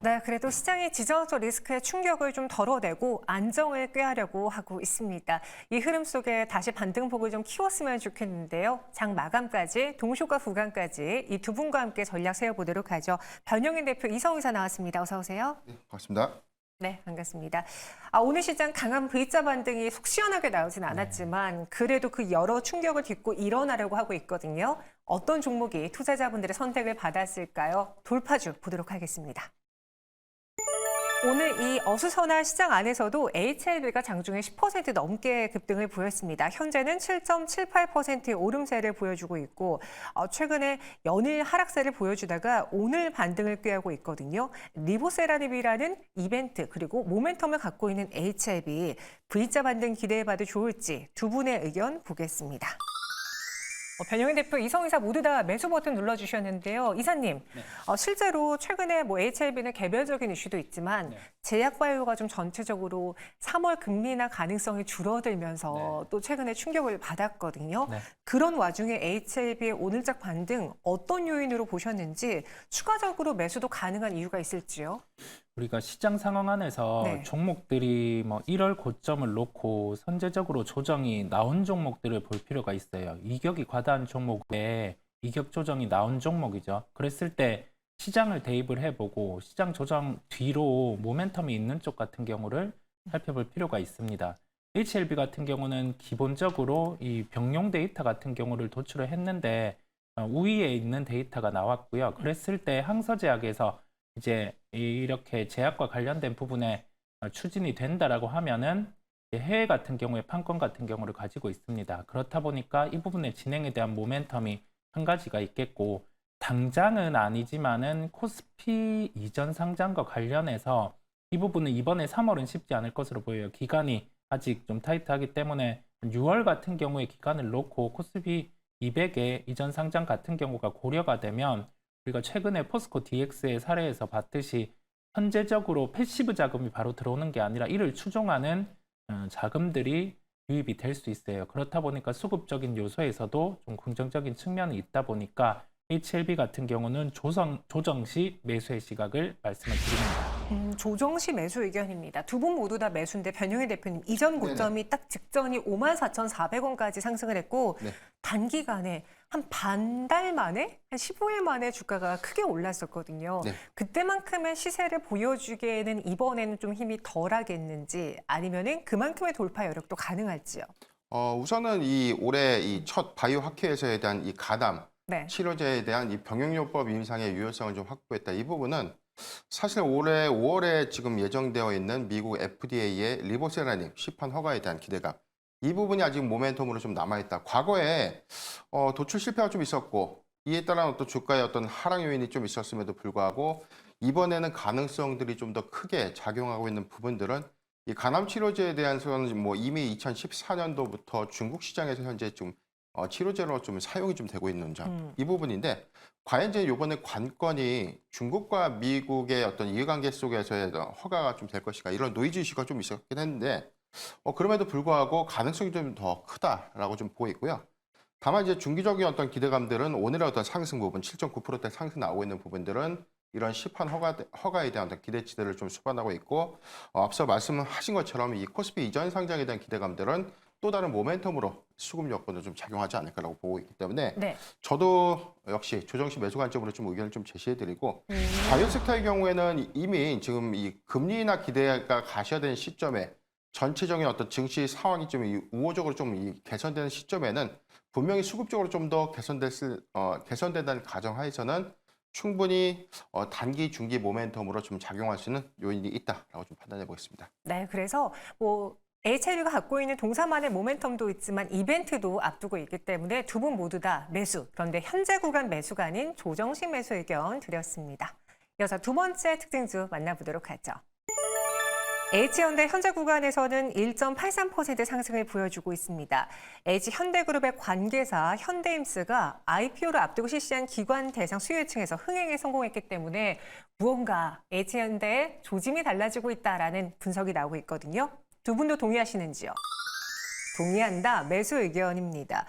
네, 그래도 시장이 지정학적 리스크의 충격을 좀 덜어내고 안정을 꾀하려고 하고 있습니다. 이 흐름 속에 다시 반등폭을 좀 키웠으면 좋겠는데요. 장 마감까지, 동시효과 구간까지 이 두 분과 함께 전략 세워보도록 하죠. 변영인 대표 이성우 이사 나왔습니다. 어서 오세요. 네, 반갑습니다. 네, 반갑습니다. 오늘 시장 강한 V자 반등이 속 시원하게 나오진 않았지만 그래도 그 여러 충격을 딛고 일어나려고 하고 있거든요. 어떤 종목이 투자자분들의 선택을 받았을까요? 돌파주 보도록 하겠습니다. 오늘 이 어수선한 시장 안에서도 HLB가 장중에 10% 넘게 급등을 보였습니다. 현재는 7.78%의 오름세를 보여주고 있고 최근에 연일 하락세를 보여주다가 오늘 반등을 꾀하고 있거든요. 리보세라닙이라는 이벤트 그리고 모멘텀을 갖고 있는 HLB, V자 반등 기대해봐도 좋을지 두 분의 의견 보겠습니다. 변영인 대표, 이성우 이사 모두 다 매수 버튼 눌러주셨는데요. 이사님, 네. 실제로 최근에 HLB는 개별적인 이슈도 있지만 네. 제약바이오가 좀 전체적으로 3월 금리 인하 가능성이 줄어들면서 네. 또 최근에 충격을 받았거든요. 네. 그런 와중에 HLB의 오늘작 반등 어떤 요인으로 보셨는지 추가적으로 매수도 가능한 이유가 있을지요? 우리가 시장 상황 안에서 네. 종목들이 1월 고점을 놓고 선제적으로 조정이 나온 종목들을 볼 필요가 있어요. 이격이 과다한 종목에 이격 조정이 나온 종목이죠. 그랬을 때 시장을 대입을 해보고 시장 조정 뒤로 모멘텀이 있는 쪽 같은 경우를 살펴볼 필요가 있습니다. HLB 같은 경우는 기본적으로 이 병용 데이터 같은 경우를 도출을 했는데 우위에 있는 데이터가 나왔고요. 그랬을 때 항서제약에서 이제 이렇게 제약과 관련된 부분에 추진이 된다라고 하면은 해외 같은 경우에 판권 같은 경우를 가지고 있습니다. 그렇다 보니까 이 부분의 진행에 대한 모멘텀이 한 가지가 있겠고, 당장은 아니지만은 코스피 이전 상장과 관련해서 이 부분은 이번에 3월은 쉽지 않을 것으로 보여요. 기간이 아직 좀 타이트하기 때문에 6월 같은 경우에 기간을 놓고 코스피 200의 이전 상장 같은 경우가 고려가 되면 우리가 최근에 포스코 DX의 사례에서 봤듯이 현재적으로 패시브 자금이 바로 들어오는 게 아니라 이를 추종하는 자금들이 유입이 될 수 있어요. 그렇다 보니까 수급적인 요소에서도 좀 긍정적인 측면이 있다 보니까 HLB 같은 경우는 조정 시 매수의 시각을 말씀을 드립니다. 조정 시 매수 의견입니다. 두 분 모두 다 매수인데 변영희 대표님 이전 고점이 딱 직전이 54,400원까지 상승을 했고 네. 단기간에 한 반달 만에 한 15일 만에 주가가 크게 올랐었거든요. 네. 그때만큼의 시세를 보여주기에는 이번에는 좀 힘이 덜하겠는지 아니면은 그만큼의 돌파 여력도 가능할지요. 우선은 이 올해 이 첫 바이오 학회에서에 대한 이 가담 네. 치료제에 대한 이 병용요법 임상의 유효성을 좀 확보했다. 이 부분은 사실 올해 5월에 지금 예정되어 있는 미국 FDA의 리보세라닙 시판 허가에 대한 기대감. 이 부분이 아직 모멘텀으로 좀 남아있다. 과거에 도출 실패가 좀 있었고 이에 따른 어떤 주가의 어떤 하락 요인이 좀 있었음에도 불구하고 이번에는 가능성들이 좀 더 크게 작용하고 있는 부분들은 이 간암 치료제에 대해서는 이미 2014년도부터 중국 시장에서 현재 좀 치료제로 좀 사용이 좀 되고 있는 점, 이 부분인데 과연 이제 이번에 관건이 중국과 미국의 어떤 이해관계 속에서의 허가가 좀 될 것인가 이런 노이즈 이슈가 좀 있었긴 했는데 그럼에도 불구하고 가능성이 좀 더 크다라고 좀 보고 있고요. 다만 이제 중기적인 어떤 기대감들은 오늘의 어떤 상승 부분 7.9%대 상승 나오고 있는 부분들은 이런 시판 허가에 대한 어떤 기대치들을 좀 수반하고 있고 앞서 말씀하신 것처럼 이 코스피 이전 상장에 대한 기대감들은 또 다른 모멘텀으로 수급 여건도 좀 작용하지 않을까라고 보고 있기 때문에 네. 저도 역시 조정시 매수 관점으로 좀 의견을 좀 제시해드리고 바이오 섹터의 경우에는 이미 지금 이 금리 인하 기대가 가셔야 되는 시점에 전체적인 어떤 증시 상황이 좀 우호적으로 좀 개선되는 시점에는 분명히 수급적으로 좀 더 개선된다는 가정하에서는 충분히 단기, 중기 모멘텀으로 좀 작용할 수 있는 요인이 있다라고 좀 판단해 보겠습니다. 네, 그래서 HLB가 갖고 있는 동사만의 모멘텀도 있지만 이벤트도 앞두고 있기 때문에 두 분 모두 다 매수, 그런데 현재 구간 매수가 아닌 조정식 매수 의견 드렸습니다. 이어서 두 번째 특징주 만나보도록 하죠. H현대 현재 구간에서는 1.83% 상승을 보여주고 있습니다. H현대그룹의 관계사 현대임스가 IPO를 앞두고 실시한 기관 대상 수요층에서 흥행에 성공했기 때문에 무언가 H현대의 조짐이 달라지고 있다라는 분석이 나오고 있거든요. 두 분도 동의하시는지요? 동의한다. 매수 의견입니다.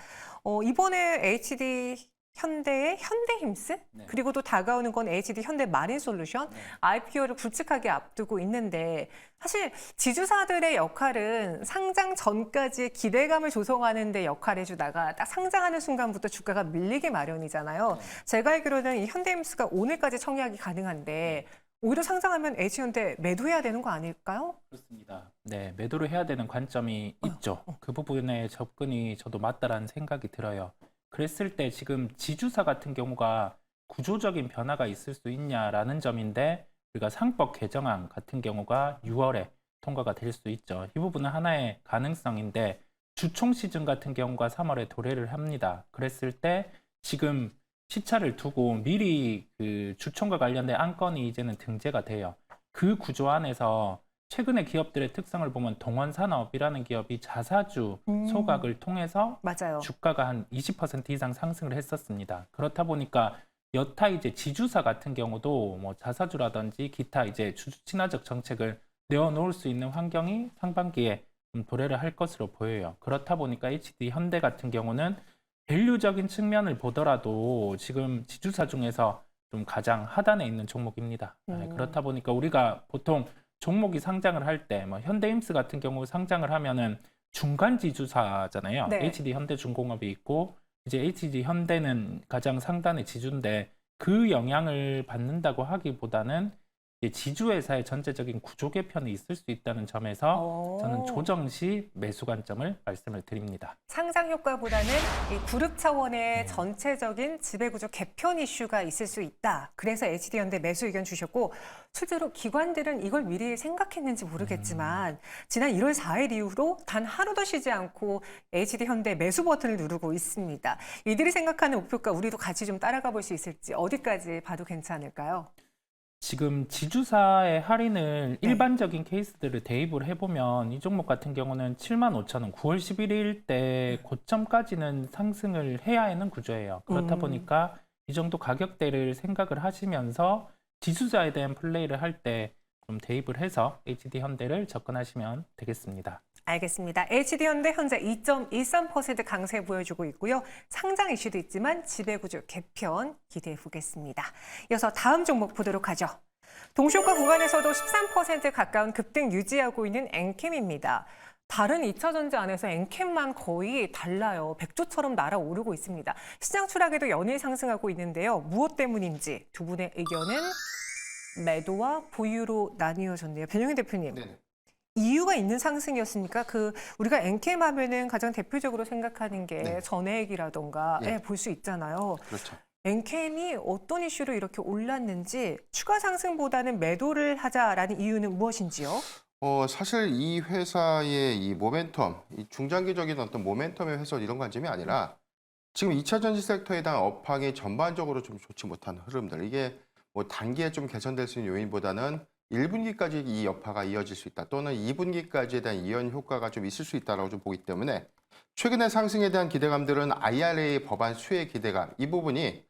이번에 HD 현대의 현대힘스, 네. 그리고 또 다가오는 건 HD 현대마린솔루션, 네. IPO를 굵직하게 앞두고 있는데 사실 지주사들의 역할은 상장 전까지 기대감을 조성하는 데 역할을 해주다가 딱 상장하는 순간부터 주가가 밀리기 마련이잖아요. 네. 제가 알기로는 이 현대힘스가 오늘까지 청약이 가능한데 오히려 상장하면 H현대 매도해야 되는 거 아닐까요? 그렇습니다. 네, 매도를 해야 되는 관점이 있죠. 그 부분에 접근이 저도 맞다라는 생각이 들어요. 그랬을 때 지금 지주사 같은 경우가 구조적인 변화가 있을 수 있냐라는 점인데 우리가 상법 개정안 같은 경우가 6월에 통과가 될 수 있죠. 이 부분은 하나의 가능성인데 주총 시즌 같은 경우가 3월에 도래를 합니다. 그랬을 때 지금 시차를 두고 미리 그 주총과 관련된 안건이 이제는 등재가 돼요. 그 구조 안에서 최근에 기업들의 특성을 보면 동원산업이라는 기업이 자사주 소각을 통해서 맞아요. 주가가 한 20% 이상 상승을 했었습니다. 그렇다 보니까 여타 이제 지주사 같은 경우도 뭐 자사주라든지 기타 이제 주주 친화적 정책을 내어놓을 수 있는 환경이 상반기에 좀 도래를 할 것으로 보여요. 그렇다 보니까 HD 현대 같은 경우는 밸류적인 측면을 보더라도 지금 지주사 중에서 좀 가장 하단에 있는 종목입니다. 그렇다 보니까 우리가 보통 종목이 상장을 할 때 뭐 현대임스 같은 경우 상장을 하면은 중간 지주사잖아요. 네. HD 현대중공업이 있고 이제 HD 현대는 가장 상단의 지주인데 그 영향을 받는다고 하기보다는 이제 지주회사의 전체적인 구조 개편이 있을 수 있다는 점에서 저는 조정 시 매수 관점을 말씀을 드립니다. 상장 효과보다는 이 그룹 차원의 전체적인 지배구조 개편 이슈가 있을 수 있다. 그래서 HD현대 매수 의견 주셨고 실제로 기관들은 이걸 미리 생각했는지 모르겠지만 지난 1월 4일 이후로 단 하루도 쉬지 않고 HD현대 매수 버튼을 누르고 있습니다. 이들이 생각하는 목표가 우리도 같이 좀 따라가 볼 수 있을지 어디까지 봐도 괜찮을까요? 지금 지주사의 할인을 네. 일반적인 케이스들을 대입을 해보면 이 종목 같은 경우는 75,000원, 9월 11일 때 고점까지는 상승을 해야 하는 구조예요. 그렇다 보니까 이 정도 가격대를 생각을 하시면서 지주사에 대한 플레이를 할 때 좀 대입을 해서 HD 현대를 접근하시면 되겠습니다. 알겠습니다. HD현대 현재 2.13% 강세 보여주고 있고요. 상장 이슈도 있지만 지배구조 개편 기대해 보겠습니다. 이어서 다음 종목 보도록 하죠. 동시효과 구간에서도 13% 가까운 급등 유지하고 있는 엔캠입니다. 다른 2차 전지 안에서 엔캠만 거의 달라요. 백조처럼 날아오르고 있습니다. 시장 추락에도 연일 상승하고 있는데요. 무엇 때문인지 두 분의 의견은 매도와 보유로 나뉘어졌네요. 변영희 대표님. 네네. 이유가 있는 상승이었습니까? 우리가 엔캠 하면은 가장 대표적으로 생각하는 게 네. 전해액이라던가 예. 볼 수 있잖아요. 그렇죠. 엔캠이 어떤 이슈로 이렇게 올랐는지 추가 상승보다는 매도를 하자라는 이유는 무엇인지요? 사실 이 회사의 이 모멘텀, 이 중장기적인 어떤 모멘텀의 해소 이런 관점이 아니라 지금 2차 전지 섹터에 대한 업황이 전반적으로 좀 좋지 못한 흐름들. 이게 뭐 단기에 좀 개선될 수 있는 요인보다는 1분기까지 이 여파가 이어질 수 있다. 또는 2분기까지에 대한 이연 효과가 좀 있을 수 있다고 좀 보기 때문에 최근의 상승에 대한 기대감들은 IRA 법안 수혜 기대감, 이 부분이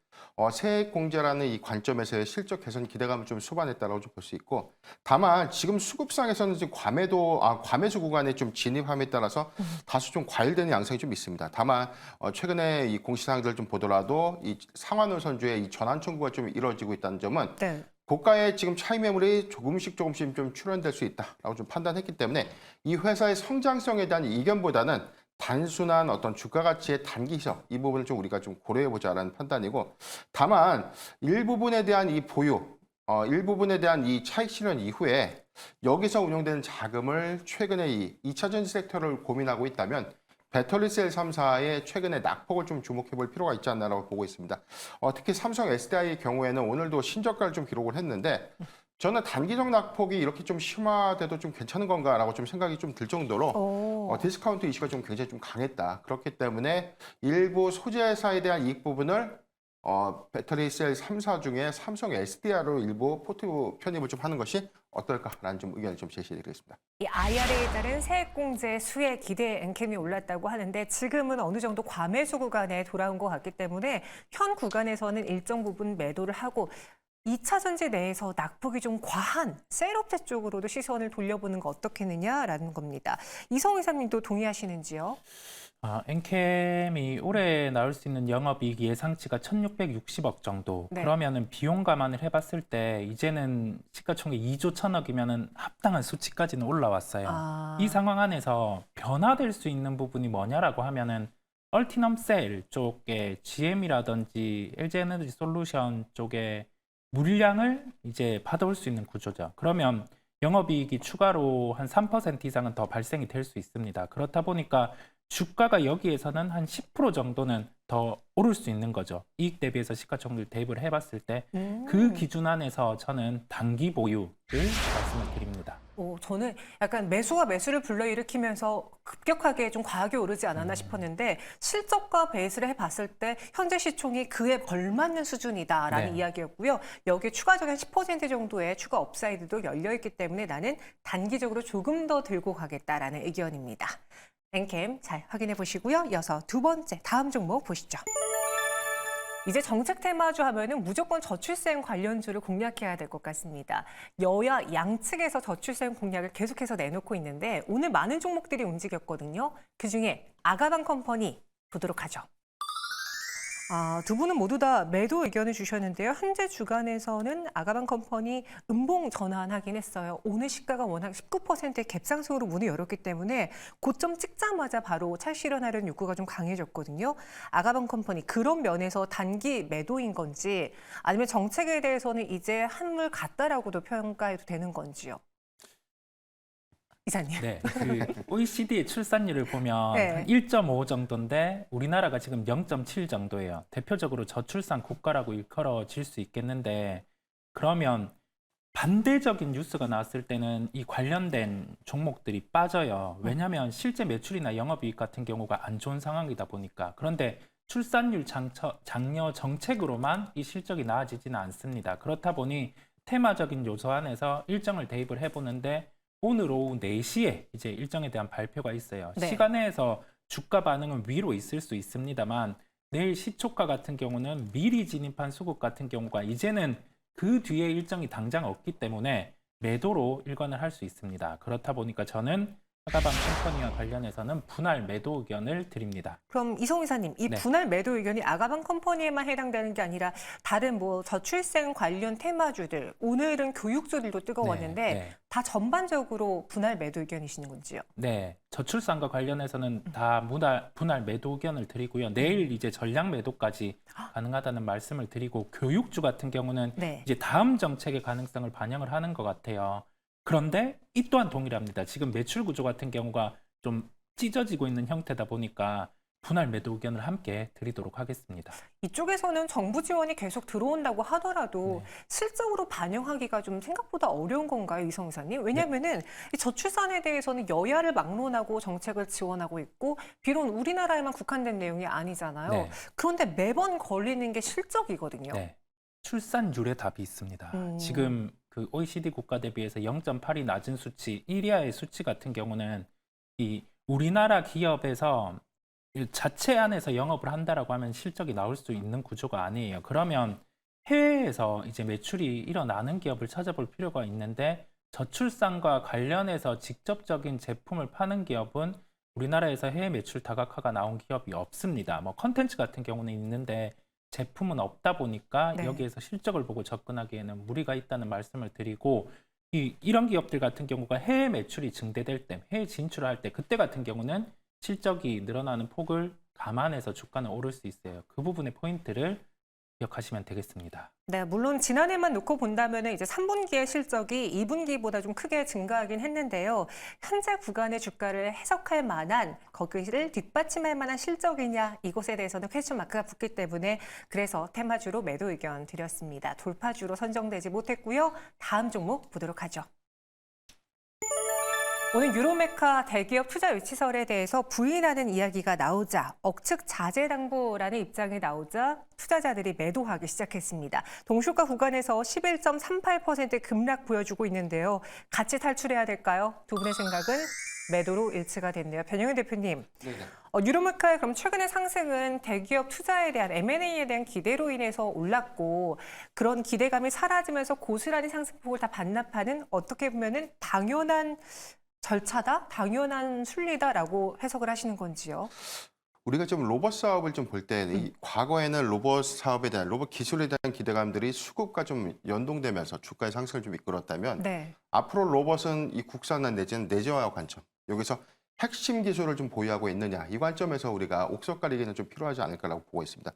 세액 공제라는 이 관점에서의 실적 개선 기대감을 좀 수반했다라고 좀 볼 수 있고, 다만 지금 수급상에서는 지금 과매수 구간에 좀 진입함에 따라서 다소 좀 과열되는 양상이 좀 있습니다. 다만 최근에 이 공시사항들을 좀 보더라도 이 상환을 선주의 이 전환 청구가 좀 이루어지고 있다는 점은 네. 고가의 지금 차익 매물이 조금씩 좀 출현될 수 있다라고 좀 판단했기 때문에 이 회사의 성장성에 대한 이견보다는 단순한 어떤 주가 가치의 단기 희석, 이 부분을 좀 우리가 좀 고려해 보자라는 판단이고, 다만 일부분에 대한 이 보유, 일부분에 대한 이 차익 실현 이후에 여기서 운용되는 자금을 최근에 이 2차 전지 섹터를 고민하고 있다면 배터리셀 3사의 최근의 낙폭을 좀 주목해 볼 필요가 있지 않나라고 보고 있습니다. 특히 삼성 SDI의 경우에는 오늘도 신저가를 좀 기록을 했는데 저는 단기적 낙폭이 이렇게 좀 심화돼도 좀 괜찮은 건가라고 좀 생각이 좀 들 정도로 디스카운트 이슈가 좀 굉장히 좀 강했다. 그렇기 때문에 일부 소재사에 대한 이익 부분을 배터리셀 3사 중에 삼성 SDI로 일부 포트 편입을 좀 하는 것이 어떨까라는 좀 의견을 좀 제시해드리겠습니다. 이 IRA에 따른 세액공제 수혜 기대에 엔캠이 올랐다고 하는데 지금은 어느 정도 과매수 구간에 돌아온 것 같기 때문에 현 구간에서는 일정 부분 매도를 하고 2차 전지 내에서 낙폭이 좀 과한 셀업체 쪽으로도 시선을 돌려보는 거 어떻겠느냐라는 겁니다. 이성희 이사님도 동의하시는지요? 엔캠이 올해 나올 수 있는 영업이익 예상치가 1,660억 정도. 네. 그러면은 비용 감안을 해봤을 때 이제는 시가총액 2조 1,000억이면은 합당한 수치까지는 올라왔어요. 이 상황 안에서 변화될 수 있는 부분이 뭐냐라고 하면은 얼티넘셀 쪽에 GM이라든지 LG에너지 솔루션 쪽에 물량을 이제 받아올 수 있는 구조죠. 그러면 영업이익이 추가로 한 3% 이상은 더 발생이 될 수 있습니다. 그렇다 보니까 주가가 여기에서는 한 10% 정도는 더 오를 수 있는 거죠. 이익 대비해서 시가총액 대입을 해봤을 때 그 기준 안에서 저는 단기 보유를 말씀을 드립니다. 저는 약간 매수가 매수를 불러일으키면서 급격하게 좀 과하게 오르지 않았나 싶었는데 실적과 베이스를 해봤을 때 현재 시총이 그에 걸맞는 수준이다라는 네. 이야기였고요. 여기에 추가적인 10% 정도의 추가 업사이드도 열려있기 때문에 나는 단기적으로 조금 더 들고 가겠다라는 의견입니다. 엔캠 잘 확인해 보시고요. 이어서 두 번째 다음 종목 보시죠. 이제 정책 테마주 하면은 무조건 저출생 관련주를 공략해야 될 것 같습니다. 여야 양측에서 저출생 공략을 계속해서 내놓고 있는데 오늘 많은 종목들이 움직였거든요. 그중에 아가방 컴퍼니 보도록 하죠. 두 분은 모두 다 매도 의견을 주셨는데요. 현재 주간에서는 아가방 컴퍼니 음봉 전환하긴 했어요. 오늘 시가가 워낙 19%의 갭상승으로 문을 열었기 때문에 고점 찍자마자 바로 차익 실현하려는 욕구가 좀 강해졌거든요. 아가방 컴퍼니 그런 면에서 단기 매도인 건지 아니면 정책에 대해서는 이제 한물 갔다라고도 평가해도 되는 건지요. 이사님. 네, 그 OECD의 출산율을 보면 네. 한 1.5 정도인데 우리나라가 지금 0.7 정도예요. 대표적으로 저출산 국가라고 일컬어질 수 있겠는데 그러면 반대적인 뉴스가 나왔을 때는 이 관련된 종목들이 빠져요. 왜냐하면 실제 매출이나 영업이익 같은 경우가 안 좋은 상황이다 보니까. 그런데 출산율 장려 정책으로만 이 실적이 나아지지는 않습니다. 그렇다 보니 테마적인 요소 안에서 일정을 대입을 해보는데 오늘 오후 4시에 이제 일정에 대한 발표가 있어요. 네. 시간 내에서 주가 반응은 위로 있을 수 있습니다만 내일 시초가 같은 경우는 미리 진입한 수급 같은 경우가 이제는 그 뒤에 일정이 당장 없기 때문에 매도로 일관을 할 수 있습니다. 그렇다 보니까 저는 아가방 컴퍼니와 관련해서는 분할 매도 의견을 드립니다. 그럼 이성 이사님, 이 네. 분할 매도 의견이 아가방 컴퍼니에만 해당되는 게 아니라 다른 뭐 저출생 관련 테마주들, 오늘은 교육주들도 뜨거웠는데 네. 다 전반적으로 분할 매도 의견이시는 건지요? 네, 저출산과 관련해서는 다 분할 매도 의견을 드리고요. 내일 이제 전량 매도까지 가능하다는 말씀을 드리고 교육주 같은 경우는 네. 이제 다음 정책의 가능성을 반영을 하는 것 같아요. 그런데 이 또한 동일합니다. 지금 매출 구조 같은 경우가 좀 찢어지고 있는 형태다 보니까 분할 매도 의견을 함께 드리도록 하겠습니다. 이쪽에서는 정부 지원이 계속 들어온다고 하더라도 네. 실적으로 반영하기가 좀 생각보다 어려운 건가요, 이성 이사님? 왜냐하면은 이 저출산에 대해서는 여야를 막론하고 정책을 지원하고 있고 비록 우리나라에만 국한된 내용이 아니잖아요. 네. 그런데 매번 걸리는 게 실적이거든요. 네. 출산율에 답이 있습니다. 지금 그 OECD 국가 대비해서 0.8이 낮은 수치, 1이하의 수치 같은 경우는 이 우리나라 기업에서 자체 안에서 영업을 한다라고 하면 실적이 나올 수 있는 구조가 아니에요. 그러면 해외에서 이제 매출이 일어나는 기업을 찾아볼 필요가 있는데 저출산과 관련해서 직접적인 제품을 파는 기업은 우리나라에서 해외 매출 다각화가 나온 기업이 없습니다. 뭐 컨텐츠 같은 경우는 있는데 제품은 없다 보니까 네. 여기에서 실적을 보고 접근하기에는 무리가 있다는 말씀을 드리고 이런 기업들 같은 경우가 해외 매출이 증대될 때, 해외 진출을 할 때 그때 같은 경우는 실적이 늘어나는 폭을 감안해서 주가는 오를 수 있어요. 그 부분의 포인트를 기억하시면 되겠습니다. 네, 물론 지난해만 놓고 본다면 이제 3분기의 실적이 2분기보다 좀 크게 증가하긴 했는데요. 현재 구간의 주가를 해석할 만한 거기를 뒷받침할 만한 실적이냐 이것에 대해서는 퀘스천 마크가 붙기 때문에 그래서 테마주로 매도 의견 드렸습니다. 돌파주로 선정되지 못했고요. 다음 종목 보도록 하죠. 오늘 유로메카 대기업 투자 유치설에 대해서 부인하는 이야기가 나오자 억측 자제 당부라는 입장이 나오자 투자자들이 매도하기 시작했습니다. 동시가 구간에서 11.38% 급락 보여주고 있는데요. 같이 탈출해야 될까요? 두 분의 생각은 매도로 일치가 됐네요. 변영희 대표님, 네네. 유로메카의 그럼 최근의 상승은 대기업 투자에 대한 M&A에 대한 기대로 인해서 올랐고 그런 기대감이 사라지면서 고스란히 상승폭을 다 반납하는 어떻게 보면은 당연한 절차다, 당연한 순리다라고 해석을 하시는 건지요? 우리가 좀 로봇 사업을 좀 볼 때 과거에는 로봇 사업에 대한 로봇 기술에 대한 기대감들이 수급과 좀 연동되면서 주가의 상승을 좀 이끌었다면 네. 앞으로 로봇은 이 국산화 내지는 내재화 관점 여기서 핵심 기술을 좀 보유하고 있느냐 이 관점에서 우리가 옥석 가리기는 좀 필요하지 않을까라고 보고 있습니다.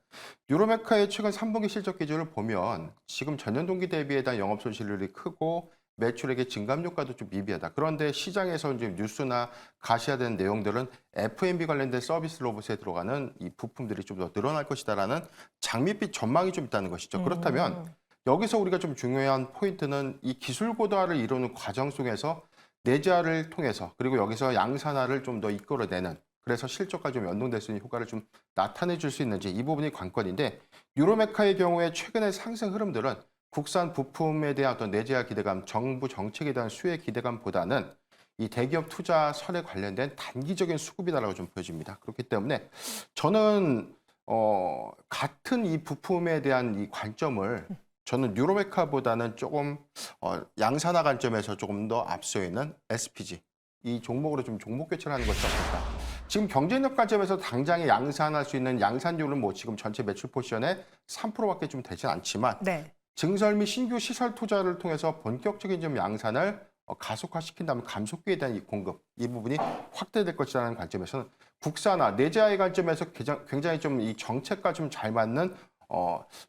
유로메카의 최근 3분기 실적 기준을 보면 지금 전년 동기 대비에 대한 영업 손실률이 크고 매출액의 증감 효과도 좀 미비하다. 그런데 시장에서 이제 뉴스나 가시화된 내용들은 F&B 관련된 서비스 로봇에 들어가는 이 부품들이 좀 더 늘어날 것이다라는 장밋빛 전망이 좀 있다는 것이죠. 그렇다면 여기서 우리가 좀 중요한 포인트는 이 기술 고도화를 이루는 과정 속에서 내재화를 통해서 그리고 여기서 양산화를 좀 더 이끌어내는 그래서 실적과 좀 연동될 수 있는 효과를 좀 나타내 줄 수 있는지 이 부분이 관건인데 유로메카의 경우에 최근의 상승 흐름들은 국산 부품에 대한 어떤 내재화 기대감, 정부 정책에 대한 수혜 기대감보다는 이 대기업 투자 설에 관련된 단기적인 수급이다라고 좀 보여집니다. 그렇기 때문에 저는 같은 이 부품에 대한 이 관점을 저는 유로메카보다는 조금 양산화 관점에서 조금 더 앞서 있는 SPG 이 종목으로 좀 종목 교체를 하는 것이 어떨까. 지금 경쟁력 관점에서 당장에 양산할 수 있는 양산율은 뭐 지금 전체 매출 포지션의 3%밖에 좀 되진 않지만 네. 증설 및 신규 시설 투자를 통해서 본격적인 좀 양산을 가속화시킨다면 감속기에 대한 이 공급 이 부분이 확대될 것이라는 관점에서는 국산화 내재화의 관점에서 굉장히 좀 이 정책과 좀 잘 맞는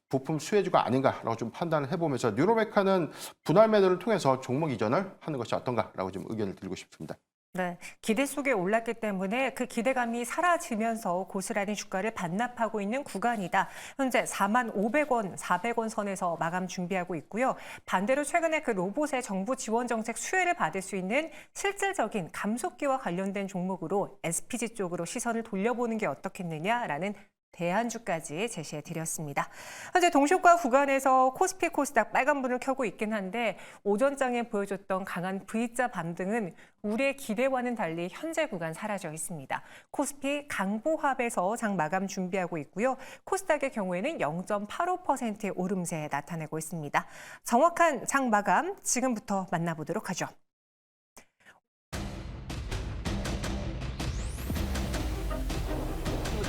부품 수혜주가 아닌가라고 좀 판단을 해보면서 유로메카는 분할 매도를 통해서 종목 이전을 하는 것이 어떤가라고 좀 의견을 드리고 싶습니다. 네, 기대 속에 올랐기 때문에 그 기대감이 사라지면서 고스란히 주가를 반납하고 있는 구간이다. 현재 45,500원, 400원 선에서 마감 준비하고 있고요. 반대로 최근에 그 로봇의 정부 지원 정책 수혜를 받을 수 있는 실질적인 감속기와 관련된 종목으로 SPG 쪽으로 시선을 돌려보는 게 어떻겠느냐라는 대안주까지 제시해 드렸습니다. 현재 동시효과 구간에서 코스피, 코스닥 빨간불을 켜고 있긴 한데 오전장에 보여줬던 강한 V자 반등은 우리의 기대와는 달리 현재 구간 사라져 있습니다. 코스피 강보합에서 장 마감 준비하고 있고요. 코스닥의 경우에는 0.85%의 오름세 나타내고 있습니다. 정확한 장 마감 지금부터 만나보도록 하죠.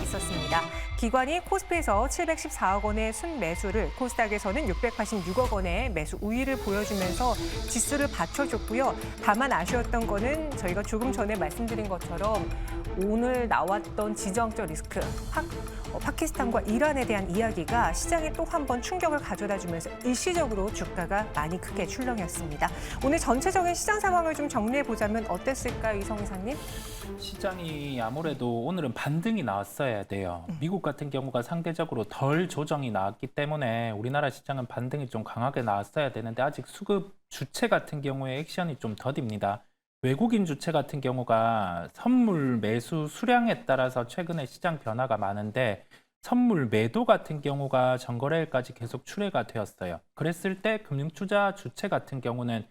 있었습니다. 기관이 코스피에서 714억 원의 순매수를 코스닥에서는 686억 원의 매수 우위를 보여주면서 지수를 받쳐줬고요. 다만 아쉬웠던 거는 저희가 조금 전에 말씀드린 것처럼 오늘 나왔던 지정학적 리스크, 파키스탄과 이란에 대한 이야기가 시장에 또 한 번 충격을 가져다 주면서 일시적으로 주가가 많이 크게 출렁였습니다. 오늘 전체적인 시장 상황을 좀 정리해 보자면 어땠을까요, 이성 이사님? 시장이 아무래도 오늘은 반등이 나왔어야 돼요. 미국 같은 경우가 상대적으로 덜 조정이 나왔기 때문에 우리나라 시장은 반등이 좀 강하게 나왔어야 되는데 아직 수급 주체 같은 경우에 액션이 좀 더딥니다. 외국인 주체 같은 경우가 선물 매수 수량에 따라서 최근에 시장 변화가 많은데 선물 매도 같은 경우가 전거래일까지 계속 출회가 되었어요. 그랬을 때 금융투자 주체 같은 경우는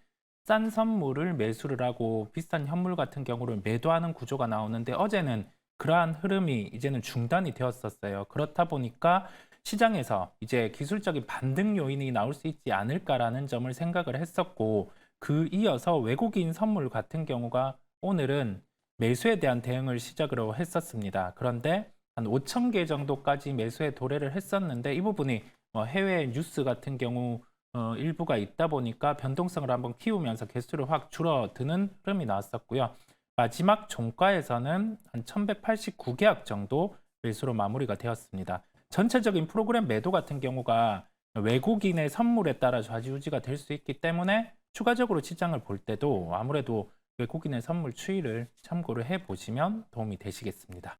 싼 선물을 매수를 하고 비싼 현물 같은 경우를 매도하는 구조가 나오는데 어제는 그러한 흐름이 이제는 중단이 되었었어요. 그렇다 보니까 시장에서 이제 기술적인 반등 요인이 나올 수 있지 않을까라는 점을 생각을 했었고 그 이어서 외국인 선물 같은 경우가 오늘은 매수에 대한 대응을 시작으로 했었습니다. 그런데 한 5,000개 정도까지 매수에 도래를 했었는데 이 부분이 해외 뉴스 같은 경우 일부가 있다 보니까 변동성을 한번 키우면서 개수를 확 줄어드는 흐름이 나왔었고요. 마지막 종가에서는 한 1,189계약 정도 매수로 마무리가 되었습니다. 전체적인 프로그램 매도 같은 경우가 외국인의 선물에 따라 좌지우지가 될 수 있기 때문에 추가적으로 시장을 볼 때도 아무래도 외국인의 선물 추이를 참고를 해보시면 도움이 되시겠습니다.